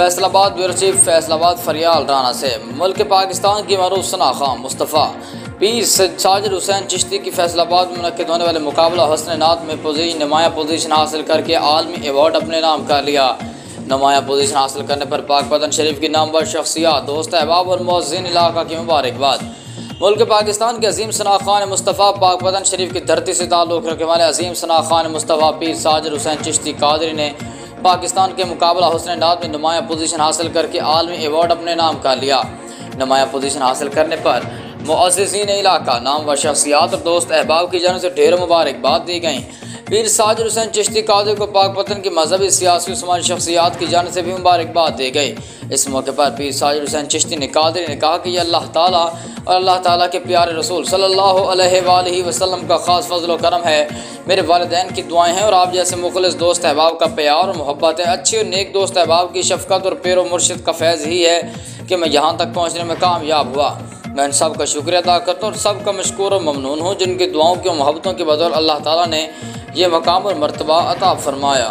Faisalabad bureau chief Faisalabad फरियाल राना से मुल्क पाकिस्तान की मरूफ सना खां मुस्तफ़ा पीर साजिद हुसैन चिश्ती की फैसलाबाद में मुनक्किद होने वाले मुकाबला हसन नात में नुमाया पोजीशन हासिल करके आलमी अवार्ड अपने नाम कर लिया। नुमाया पोजीशन हासिल करने पर पाक पतन शरीफ की नामवर शख्सियात, दोस्त अहबाब और मुअज़्ज़िन इलाका की मुबारकबाद। मुल्क पाकिस्तान के अजीम सना खान मुस्तफ़ा पाक पतन शरीफ की धरती से ताल्लुक़ रखने वाले अजीम सना खान मुस्तफ़ा पीर साजिद हुसैन चिश्ती कादरी ने पाकिस्तान के मुकाबला हुस्न नात में नुमाया पोजीशन हासिल करके आलमी अवार्ड अपने नाम कर लिया। नुमाया पोजीशन हासिल करने पर मुअज़्ज़िज़ीन इलाका, नामवर शख्सियात और दोस्त अहबाब की जानिब से ढेरों मुबारकबाद दी गई। पीर साजिद हुसैन चिश्ती कादरी को पाक पतन की मजहबी, सियासी और समाजी शख्सियात की जानिब से भी मुबारकबाद दी गई। इस मौके पर पीर साजिद हुसैन चिश्ती ने कादरी ने कहा कि यह अल्लाह ताला और अल्लाह ताला के प्यारे रसूल सल्लल्लाहु अलैहि वसल्लम का ख़ास फजल व करम है। मेरे वालिदैन की दुआएं हैं और आप जैसे मुखलिस दोस्त अहबाब का प्यार और मोहब्बत है। अच्छे और नेक दोस्त अहबाब की शफ़क़त और पैरो मुर्शिद का फैज़ ही है कि मैं यहाँ तक पहुँचने में कामयाब हुआ। मैं इन सब का शुक्रिया अदा करता हूँ और सब का मशकूर और ममनून हूँ जिनकी दुआओं की और मोहब्बतों की बदौलत अल्लाह ताला ने यह मकाम और मर्तबा अता फरमाया।